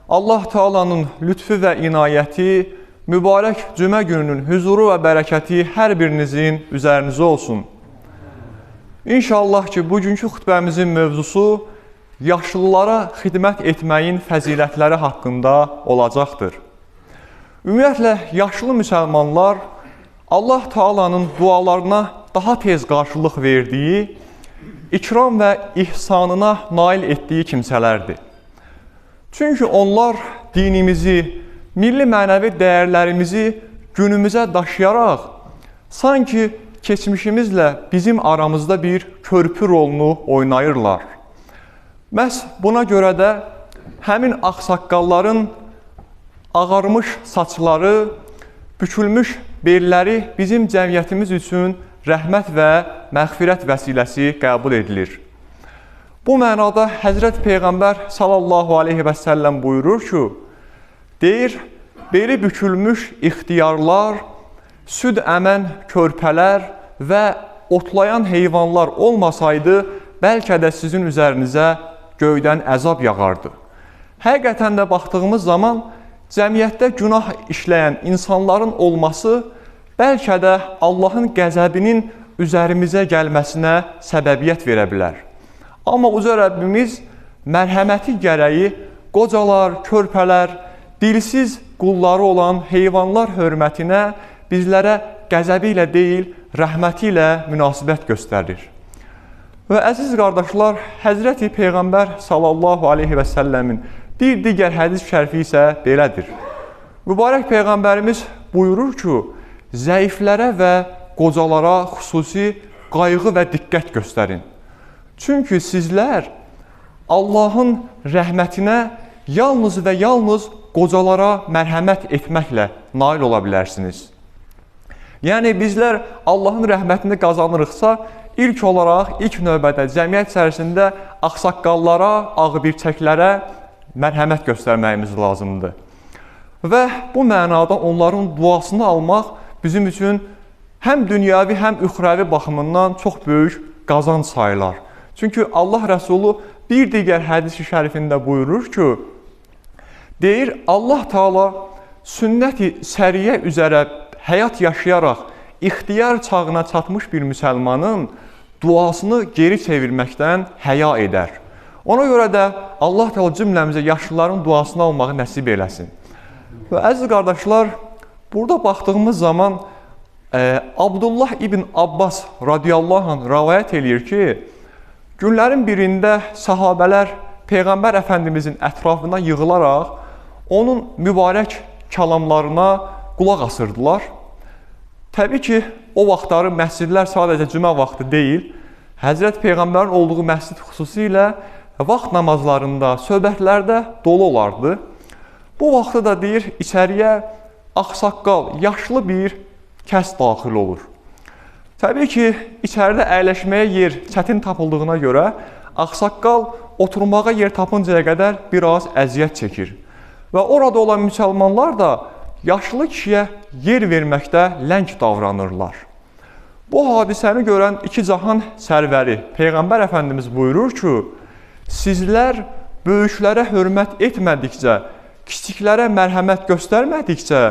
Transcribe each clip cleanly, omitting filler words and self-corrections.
Allah Taala'nın lütfü və inayəti, mübarək cümə gününün huzuru və bərəkəti hər birinizin üzərinizə olsun. İnşallah ki, bugünkü xutbəmizin mövzusu yaşlılara xidmət etməyin fəzilətləri haqqında olacaqdır. Ümumiyyətlə, yaşlı müsəlmanlar Allah Taala'nın dualarına daha tez qarşılıq verdiyi, ikram və ihsanına nail etdiyi kimsələrdir. Çünki onlar dinimizi, milli mənəvi dəyərlərimizi günümüzə daşıyaraq, sanki keçmişimizlə bizim aramızda bir körpü rolunu oynayırlar. Məhz buna görə də həmin ağsaqqalların ağarmış saçları, bükülmüş belləri bizim cəmiyyətimiz üçün rəhmət və məğfirət vəsiləsi qəbul edilir. Bu mənada Həzrət Peyğəmbər sallallahu aleyhi və səlləm buyurur ki, deyir, beli bükülmüş ixtiyarlar, süd əmən körpələr və otlayan heyvanlar olmasaydı, bəlkə də sizin üzərinizə göydən əzab yağardı. Həqiqətən də baxdığımız zaman, cəmiyyətdə günah işləyən insanların olması, bəlkə də Allahın qəzəbinin üzərimizə gəlməsinə səbəbiyyət verə bilər. Amma Uca Rəbbimiz mərhəməti gərəyi qocalar, körpələr, dilsiz qulları olan heyvanlar hörmətinə bizlərə qəzəbi ilə deyil, rəhməti ilə münasibət göstərir. Və əziz qardaşlar, Həzrəti Peyğəmbər sallallahu aleyhi və səlləmin bir digər hədis şərifi isə belədir. Mübarək Peyğəmbərimiz buyurur ki, zəiflərə və qocalara xüsusi qayğı və diqqət göstərin. Çünki sizlər Allahın rəhmətinə yalnız və yalnız qocalara mərhəmət etməklə nail ola bilərsiniz. Yəni, bizlər Allahın rəhmətini qazanırıqsa, ilk olaraq, ilk növbədə cəmiyyət içərisində ağsaqqallara, ağbirçəklərə mərhəmət göstərməyimiz lazımdır. Və bu mənada onların duasını almaq bizim üçün həm dünyavi, həm üxrəvi baxımından çox böyük qazanc sayılar. Çünki Allah Rəsulu bir digər hədis-i şərifində buyurur ki, deyir, Allah Taala sünnət-i səriyə üzərə həyat yaşayaraq ixtiyar çağına çatmış bir müsəlmanın duasını geri çevirməkdən həya edər. Ona görə də Allah Taala cümləmizə yaşlıların duasını almağı nəsib eləsin. Və əziz qardaşlar, burada baxdığımız zaman Abdullah ibn Abbas radiyallahu anh rəvayət eləyir ki, günlərin birində sahabələr Peyğəmbər Əfəndimizin ətrafına yığılaraq onun mübarək kəlamlarına qulaq asırdılar. Təbii ki, o vaxtları məscidlər sadəcə cümə vaxtı deyil, Həzrət Peyğəmbərin olduğu məscid xüsusilə vaxt namazlarında, söhbətlərdə dolu olardı. Bu vaxtda da deyir, içəriyə ağsaqqal, yaşlı bir kəs daxil olur. Təbii ki, içəridə əyləşməyə yer çətin tapıldığına görə ağsaqqal oturmağa yer tapıncaya qədər biraz əziyyət çəkir. Və orada olan müsəlmanlar da yaşlı kişiyə yer verməkdə ləng davranırlar. Bu hadisəni görən iki cahan sərvəri Peyğəmbər Əfəndimiz buyurur ki, sizlər böyüklərə hörmət etmədikcə, kiçiklərə mərhəmət göstərmədikcə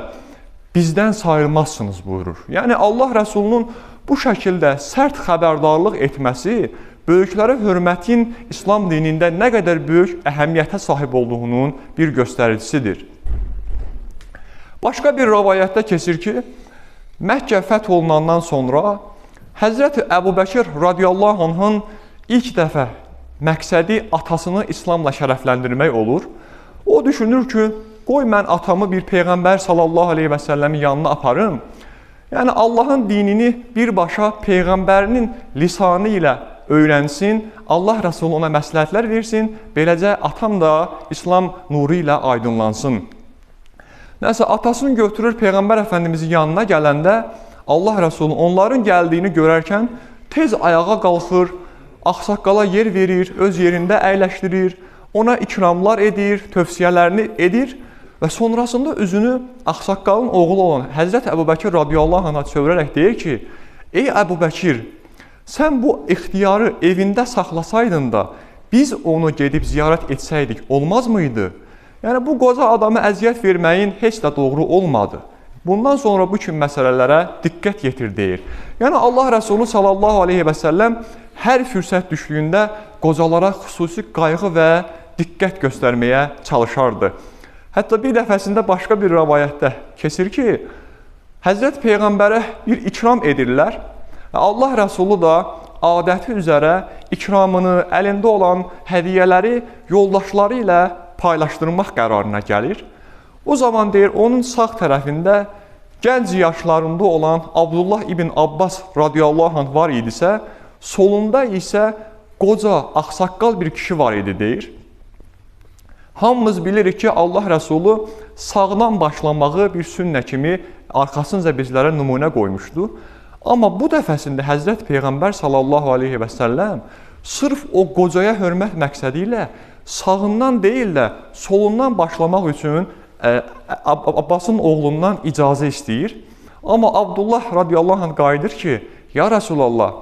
bizdən sayılmazsınız buyurur. Yəni Allah Rəsulunun bu şəkildə sərt xəbərdarlıq etməsi böyüklərə hörmətin İslam dinində nə qədər böyük əhəmiyyətə sahib olduğunun bir göstəricisidir. Başqa bir rəvayətdə keçir ki, Məkkə fəth olunandan sonra Həzrəti Əbubəkir radiyallahu anhın ilk dəfə məqsədi atasını İslamla şərəfləndirmək olur. O düşünür ki, qoy mən atamı bir Peyğəmbər sallallahu aleyhi və səlləmin yanına aparım. Yəni, Allahın dinini birbaşa Peyğəmbərinin lisanı ilə öyrənsin, Allah Rəsulü ona məsləhətlər versin, beləcə atam da İslam nuru ilə aydınlansın. Nəsə, atasını götürür Peyğəmbər Əfəndimizin yanına gələndə Allah Rəsulü onların gəldiyini görərkən tez ayağa qalxır, ağsaqqala yer verir, öz yerində əyləşdirir, ona ikramlar edir, tövsiyələrini edir və sonrasında üzünü ağsaqqalın oğlu olan Həzrət Əbubəkir radiyallahu anh'a çevirərək deyir ki, ey Əbubəkir, sən bu ixtiyarı evində saxlasaydın da biz onu gedib ziyarət etsəydik olmaz mıydı? Yəni, bu qoca adama əziyyət verməyin heç də doğru olmadı. Bundan sonra bu kimi məsələlərə diqqət yetir deyir. Yəni, Allah Rəsulü sallallahu aleyhi və səlləm hər fürsət düşdüyündə qocalara xüsusi qayğı və diqqət göstərməyə çalışardı. Hətta bir dəfəsində başqa bir rəvayətdə keçir ki, Həzrət Peyğəmbərə bir ikram edirlər. Allah Rəsulü da adəti üzərə ikramını, əlində olan hədiyyələri yoldaşları ilə paylaşdırmaq qərarına gəlir. O zaman deyir, onun sağ tərəfində gənc yaşlarında olan Abdullah ibn Abbas radiyallahu anh var idisə, solunda isə qoca, ağsaqqal bir kişi var idi deyir. Hamımız bilirik ki, Allah Rəsulü sağdan başlamağı bir sünnə kimi arxasınca bizlərə nümunə qoymuşdu. Amma bu dəfəsində Həzrət Peyğəmbər sallallahu aleyhi və səlləm sırf o qocaya hörmət məqsədi ilə sağından deyil də solundan başlamaq üçün Abbasın oğlundan icazə istəyir. Amma Abdullah radiyallahu anh qayıdır ki, ya Rəsulallah,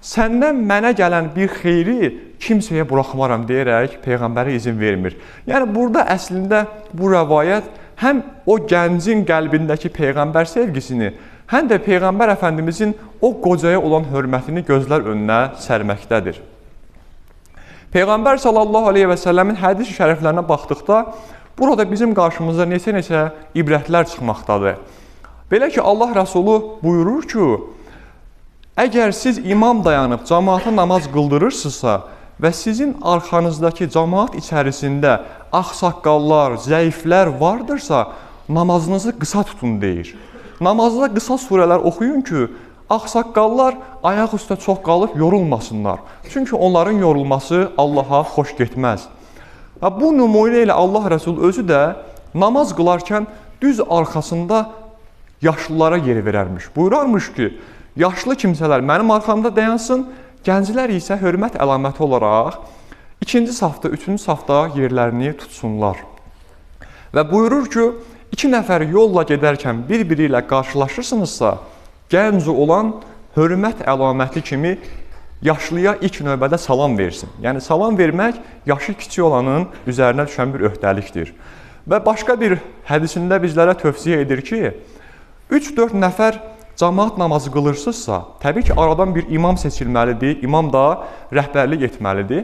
səndən mənə gələn bir xeyri kimsəyə buraxmaram deyərək Peyğəmbərə izin vermir. Yəni, burada əslində bu rəvayət həm o gəncin qəlbindəki Peyğəmbər sevgisini, həm də Peyğəmbər Əfəndimizin o qocaya olan hörmətini gözlər önünə sərməkdədir. Peyğəmbər sallallahu aleyhi və səlləmin hədis şərəflərinə baxdıqda, burada bizim qarşımıza neçə ibrətlər çıxmaqdadır. Belə ki, Allah Rəsulü buyurur ki, əgər siz imam dayanıb cəmaata namaz qıldırırsınızsa və sizin arxanızdakı cəmaat içərisində ağsaqqallar, zəiflər vardırsa, namazınızı qısa tutun deyir. Namazda qısa surələr oxuyun ki, ağsaqqallar ayaq üstə çox qalıb yorulmasınlar. Çünki onların yorulması Allaha xoş getməz. Bu nümunə ilə Allah Rəsulü özü də namaz qılarkən düz arxasında yaşlılara yer verərmiş. Buyurarmış ki, yaşlı kimsələr mənim arxamda dayansın, gənclər isə hörmət əlaməti olaraq ikinci safda, üçüncü safda yerlərini tutsunlar. Və buyurur ki, 2 nəfər yolla gedərkən bir-biri ilə qarşılaşırsınızsa, gənc olan hörmət əlaməti kimi yaşlıya ilk növbədə salam versin. Yəni, salam vermək yaşı kiçik olanın üzərinə düşən bir öhdəlikdir. Və başqa bir hədisində bizlərə tövsiyə edir ki, 3-4 nəfər cəmaat namazı qılırsınızsa, təbii ki, aradan bir imam seçilməlidir, imam da rəhbərlik etməlidir.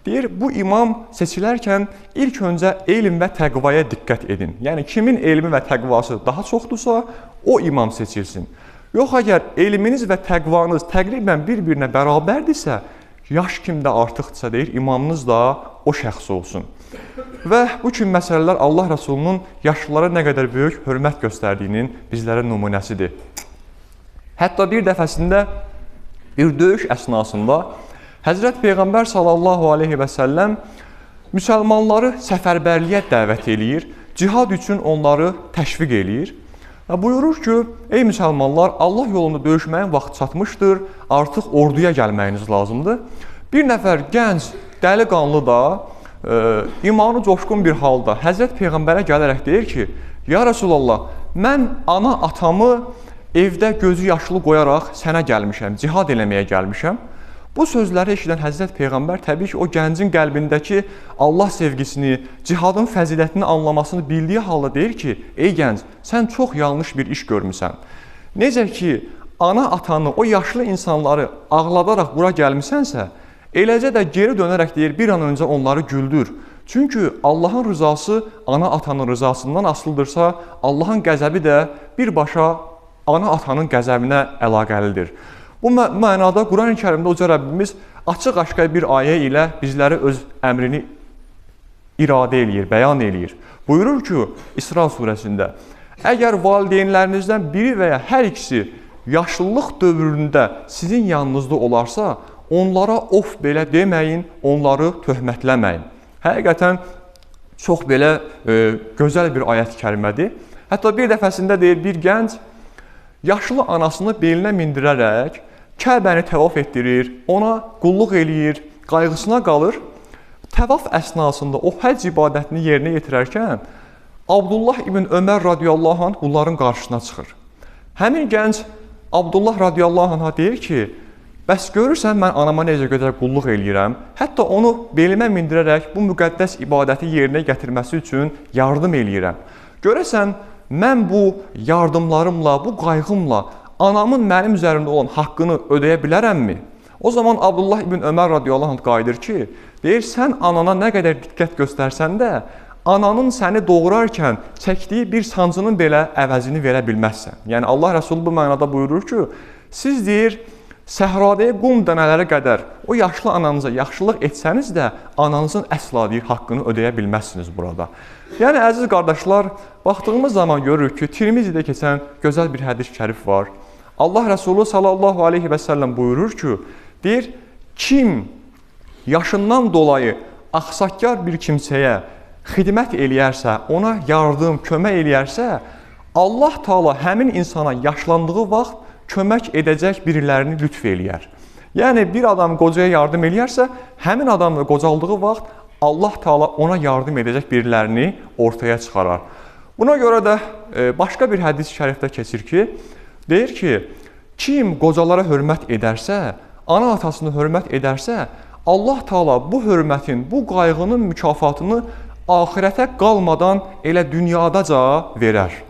Deyir, bu imam seçilərkən ilk öncə elm və təqvaya diqqət edin. Yəni, kimin elmi və təqvası daha çoxdursa, o imam seçilsin. Yox, əgər elminiz və təqvanız təqribən bir-birinə bərabərdirsə, yaş kimdə artıqdırsa deyir, imamınız da o şəxs olsun. Və bu kimi məsələlər Allah Rəsulunun yaşlılara nə qədər böyük hörmət göstərdiyinin bizlərə nümunəsidir. Hətta bir dəfəsində bir döyüş əsnasında Həzrət Peyğəmbər sallallahu aleyhi və səlləm müsəlmanları səfərbərliyə dəvət eləyir, cihad üçün onları təşviq eləyir. Buyurur ki, ey müsəlmanlar, Allah yolunda döyüşməyin vaxt çatmışdır, artıq orduya gəlməyiniz lazımdır. Bir nəfər gənc, dəliqanlı da, imanı coşqun bir halda Həzrət Peyğəmbərə gələrək deyir ki, ya Rəsulallah, mən ana atamı evdə gözü yaşlı qoyaraq sənə gəlmişəm, cihad eləməyə gəlmişəm. Bu sözləri eşidən Həzrət Peyğəmbər təbii ki, o gəncin qəlbindəki Allah sevgisini, cihadın fəzilətini anlamasını bildiyi halda deyir ki, ey gənc, sən çox yanlış bir iş görmüsən. Necə ki, ana atanı, o yaşlı insanları ağladaraq bura gəlmisənsə, eləcə də geri dönərək deyir, bir an öncə onları güldür. Çünki Allahın rızası ana atanın rızasından asılıdırsa, Allahın qəzəbi də birbaşa ana atanın qəzəbinə əlaqəlidir. Bu mənada Quran-ı Kərimdə Uca Rəbbimiz açıq-aşkar bir ayə ilə bizləri öz əmrini iradə eləyir, bəyan eləyir. Buyurur ki, İsra surəsində, əgər valideynlərinizdən biri və ya hər ikisi yaşlılıq dövründə sizin yanınızda olarsa, onlara of belə deməyin, onları töhmətləməyin. Həqiqətən çox belə gözəl bir ayət-i kərimədir. Hətta bir dəfəsində deyir, bir gənc yaşlı anasını belinə mindirərək Kəbəni təvaf etdirir, ona qulluq eləyir, qayğısına qalır. Təvaf əsnasında o həcc ibadətini yerinə yetirərkən Abdullah ibn Ömər radiyallahu anh bunların qarşısına çıxır. Həmin gənc Abdullah radiyallahu anh'a deyir ki, Bəs görürsən mən anama necə qədər qulluq eləyirəm, hətta onu belimə mindirərək bu müqəddəs ibadəti yerinə gətirməsi üçün yardım eləyirəm. Görəsən mən bu yardımlarımla, bu qayğımla anamın mənim üzərimdə olan haqqını ödəyə bilərəmmi? O zaman Abdullah ibn Ömər radiyallahu anh qayıdır ki, deyir, sən anana nə qədər diqqət göstərsən də, ananın səni doğurarkən çəkdiyi bir sancının belə əvəzini verə bilməzsən. Yəni Allah Rəsulü bu mənada buyurur ki, siz deyir, səhradaya qum dənələri qədər o yaşlı ananıza yaxşılıq etsəniz də, ananızın əsla deyir, haqqını ödəyə bilməzsiniz burada. Yəni, əziz qardaşlar, baxdığımız zaman görürük ki, Tirmizidə keçən gözəl bir hədis şərif var. Allah Rəsulü sallallahu aleyhi və səlləm buyurur ki, deyir, kim yaşından dolayı axsakkar bir kimsəyə xidmət eləyərsə, ona yardım, kömək eləyərsə, Allah Taala həmin insana yaşlandığı vaxt kömək edəcək birilərini lütf eləyər. Yəni, bir adam qocaya yardım eləyərsə, həmin adam da qocaldığı vaxt Allah Taala ona yardım edəcək birilərini ortaya çıxarar. Buna görə də başqa bir hədis şərifdə keçir ki, deyir ki, kim qocalara hörmət edərsə, ana atasını hörmət edərsə, Allah Taala bu hörmətin, bu qayğının mükafatını axirətə qalmadan elə dünyadaca verər.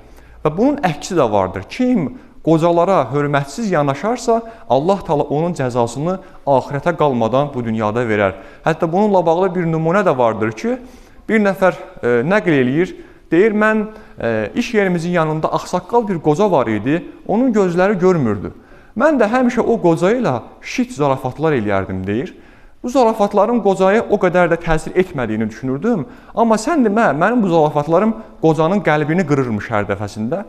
Və bunun əksi də vardır. Kim qocalara hörmətsiz yanaşarsa, Allah Taala onun cəzasını axirətə qalmadan bu dünyada verər. Hətta bununla bağlı bir nümunə də vardır ki, bir nəfər nəql eləyir, deyir, mən iş yerimizin yanında ağsaqqal bir qoca var idi, onun gözləri görmürdü. Mən də həmişə o qoca ilə şit zarafatlar eləyərdim, deyir. Bu zarafatların qocaya o qədər də təsir etmədiyini düşünürdüm, amma sən demə, mənim bu zarafatlarım qocanın qəlbini qırırmış hər dəfəsində.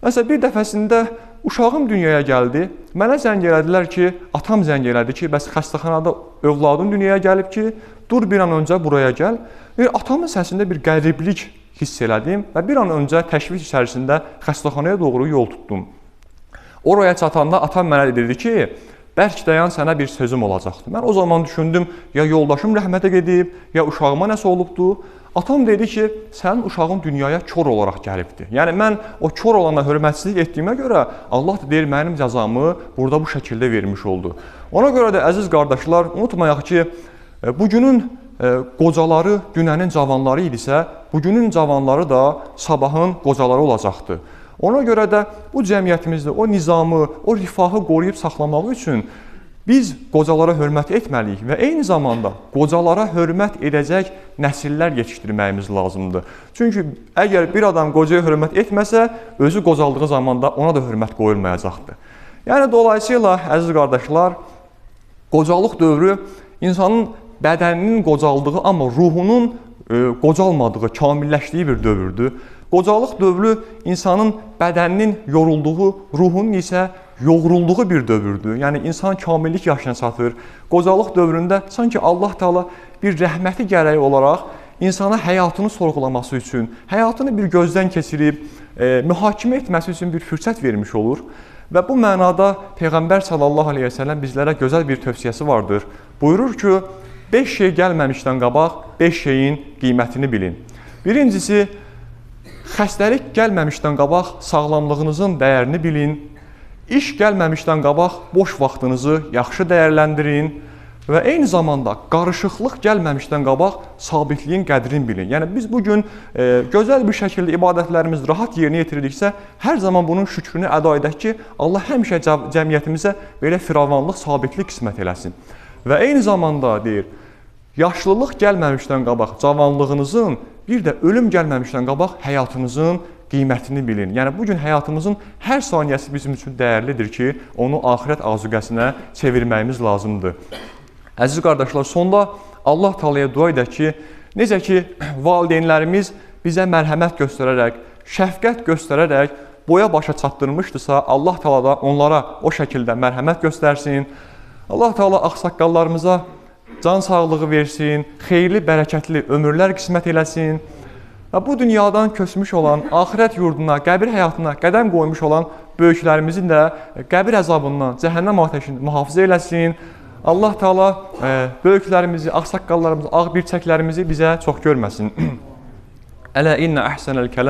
Məsələn, bir dəfəsində uşağım dünyaya gəldi, mənə zəng elədilər ki, atam zəng elədi ki, bəs xəstəxanada övladın dünyaya gəlib ki, dur bir an öncə buraya gəl. Atamın səsində bir qəriblik hiss elədim və bir an öncə təşviş içərisində xəstəxanaya doğru yol tutdum. Oraya çatanda atam mənə dedi ki, bərk dayan, sənə bir sözüm olacaqdı. Mən o zaman düşündüm, ya yoldaşım rəhmətə gedib, ya uşağıma nəsə olubdu. Atam dedi ki, sənin uşağın dünyaya kör olaraq gəlibdi. Yəni, mən o kör olana hörmətsizlik etdiyimə görə Allah da deyir, mənim cəzamı burada bu şəkildə vermiş oldu. Ona görə də, əziz qardaşlar, unutmayaq ki, bugünün qocaları dünənin cavanları idisə, bugünün cavanları da sabahın qocaları olacaqdı. Ona görə də bu cəmiyyətimizdə o nizamı, o rifahı qoruyub saxlamaq üçün biz qocalara hörmət etməliyik və eyni zamanda qocalara hörmət edəcək nəsillər yetişdirməyimiz lazımdır. Çünki əgər bir adam qocaya hörmət etməsə, özü qocaldığı zamanda ona da hörmət qoyulmayacaqdır. Yəni, dolayısıyla, əziz qardaşlar, qocalıq dövrü insanın bədəninin qocaldığı, amma ruhunun qocalmadığı, kamilləşdiyi bir dövrdür. Qocalıq dövrü insanın bədəninin yorulduğu, ruhunun isə yoğrulduğu bir dövrdür. Yəni, insan kamillik yaşına çatır. Qocalıq dövründə sanki Allah Taala bir rəhməti gərəyi olaraq insana həyatını sorğulaması üçün, həyatını bir gözdən keçirib, mühakimə etməsi üçün bir fürsət vermiş olur. Və bu mənada Peyğəmbər sallallahu aleyhi və səlləm bizlərə gözəl bir tövsiyəsi vardır. Buyurur ki, 5 şey gəlməmişdən qabaq 5 şeyin qiymətini bilin. Birincisi, xəstəlik gəlməmişdən qabaq sağlamlığınızın dəyərini bilin. İş gəlməmişdən qabaq boş vaxtınızı yaxşı dəyərləndirin. Və eyni zamanda qarışıqlıq gəlməmişdən qabaq sabitliyin qədrini bilin. Yəni, biz bugün gözəl bir şəkildə ibadətlərimiz rahat yerinə yetirdiksə, hər zaman bunun şükrünü əda edək ki, Allah həmişə cəmiyyətimizə belə firavanlıq, sabitlik qismət eləsin. Və eyni zamanda deyir, yaşlılıq gəlməmişdən qabaq cavanlığınızın, bir də ölüm gəlməmişdən qabaq həyatınızın qiymətini bilin. Yəni, bugün həyatımızın hər saniyəsi bizim üçün dəyərlidir ki, onu axirət azuqəsinə çevirməyimiz lazımdır. Əziz qardaşlar, sonda Allah Taalaya dua edək ki, necə ki, valideynlərimiz bizə mərhəmət göstərərək, şəfqət göstərərək boya başa çatdırmışdısa, Allah Taala da onlara o şəkildə mərhəmət göstərsin. Allah Taala ağsaqqallarımıza can sağlığı versin, xeyirli, bərəkətli ömürlər qismət eləsin. Və bu dünyadan köçmüş olan, axirət yurduna, qəbir həyatına qədəm qoymuş olan böyüklərimizin də qəbir əzabından, cəhənnəm ateşini mühafizə eləsin. Allah Taala böyüklərimizi, ağsaqqallarımızı, ağ birçəklərimizi bizə çox görməsin. Ələ innə əhsənəl kəlam.